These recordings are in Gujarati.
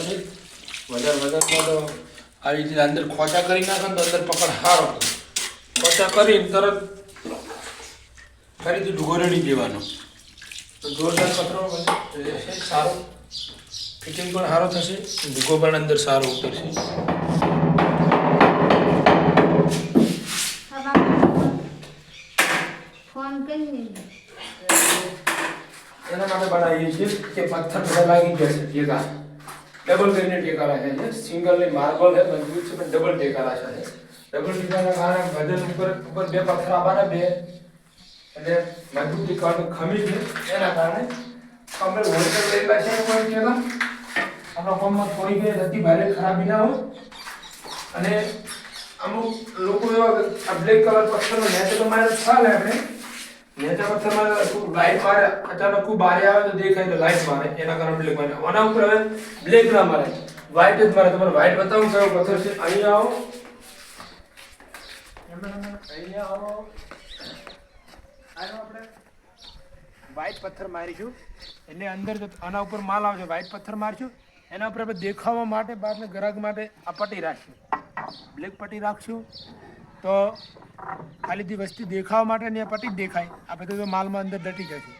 છે વધારે તો આવી રીતે અંદર ખોચા કરી નાખે ને તો અંદર પકડ સારો ખોચા કરીને તરત ફરીથી ઢુગો રેડી દેવાનો તો જોરદાર પથરો રહેશે સારો ફિટિંગ પણ સારો થશે ઢુગો પણ અંદર સારો ઉતરશે એના માટે બનાવીએ છીએ કે પથ્થર બધા લાગી ગયા છે ટેકા ડબલ કરીને ટેકા રાખ્યા છે સિંગલ ની માર્બલ છે મજબૂત છે પણ ડબલ ટેકા રાખ્યા છે ડબલ ટેકાના કારણે વજન ઉપર બે પથ્થર આવવાના બે એટલે મજબૂતી કાઢો ખમી છે એના કારણે આપણે હોલસેલ લેવા છે કોઈ ટેકા આપણા ફોર્મમાં થોડી ઘણી રતી ભારે ખરાબી ના હોય અને અમુક લોકો એવા આ બ્લેક કલર પથ્થરનો નેચે તો મારે ચાલે આપણે નેચા પથ્થરમાં લાઈટ મારે અચાનક ખૂબ બારે આવે તો દેખાય તો લાઈટ મારે એના કારણે બ્લેક મારે આના ઉપર હવે બ્લેક ના મારે વ્હાઈટ જ મારે તમારે વ્હાઈટ બતાવું કયો પથ્થર છે અહીંયા આવો અહીંયા આવો આનો આપણે વ્હાઈટ પથ્થર મારીશું એટલે અંદર આના ઉપર માલ આવશે વ્હાઈટ પથ્થર મારશું એના ઉપર આપણે દેખાવા માટે બાદને ગ્રાહક માટે આ પટ્ટી રાખશું બ્લેક પટ્ટી રાખશું તો ખાલીથી વસ્તી દેખાવા માટે ને પટ્ટી જ દેખાય આપણે તો માલમાં અંદર દટી જશે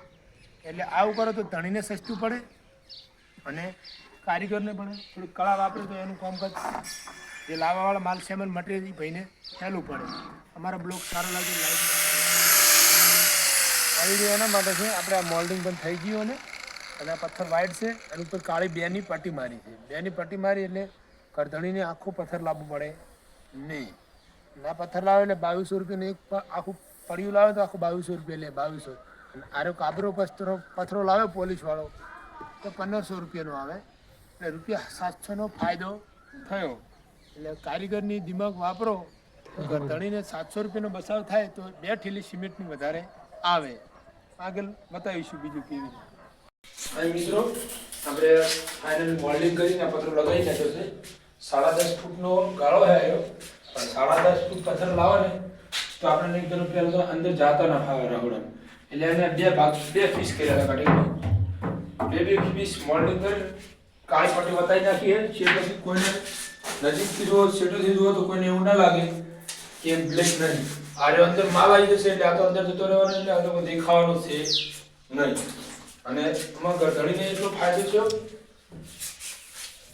એટલે આવું કરો તો ધણીને સસ્તું પડે અને કારીગરને પણ થોડી કળા વાપરે તો એનું કામકાજ જે લાવવાવાળા માલ સેમન મટીરિયલ એ ભાઈને સહેલું પડે અમારા બ્લોક સારો લાગે લાઈટ આવી રહ્યો એના માટે છે આપણે આ મોલ્ડિંગ પણ થઈ ગયું અને આ પથ્થર વ્હાઈટ છે એની ઉપર કાળી બેની પટ્ટી મારી છે બેની પટ્ટી મારી એટલે કરધણીને આખું પથ્થર લાવવું પડે નહીં ના પથ્થર લાવે એટલે 2200 રૂપિયાનું એક આખું પડ્યું લાવે તો આખું 2200 રૂપિયા લે 2200 અને આરો કાબરો પથ્થરો લાવે પોલીસવાળો તો 1500 રૂપિયાનો આવે એટલે ₹700નો ફાયદો થયો એટલે કારીગરની દિમાગ વાપરો તો કરધણીને 700 રૂપિયાનો બચાવ થાય તો 2 ઠેલી સિમેન્ટની વધારે આવે આગળ બતાવીશું બીજું કેવી રીતે મિત્રો આપણે ફાઇનલ મોલ્ડિંગ કરીને પથ્થર લગાવી નાખ્યો છે 10.5 ફૂટનો ગાળો છે આવ્યો પણ 10.5 ફૂટ પથ્થર લાવો ને તો આપણે એક તરફ પહેલા તો અંદર જાતા ના ફાવે રગડન એટલે એને બે પીસ કર્યા કાઢી બે પીસ મોલ્ડિંગ કરી કાળી પટ્ટી બતાવી નાખી છે પછી કોઈને નજીકથી જો સેટોથી જુઓ તો કોઈને એવું ના લાગે કે બ્લેક નહીં આરે અંદર માલ આવી જશે એટલે આ તો અંદર જતો રહેવાનો એટલે આ તો દેખાવાનું છે નહીં અને આમાં ગરધણીને એટલો ફાયદો છે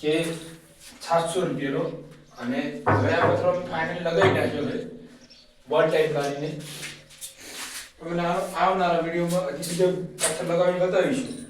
કે 700 રૂપિયાનો અને હવે આ પથ્થર ફાઇનલ લગાવી નાખ્યો છે બોલ ટાઈપ કરીને તમને આવનારા વિડીયોમાં હજી બીજો પથ્થર લગાવીને બતાવીશું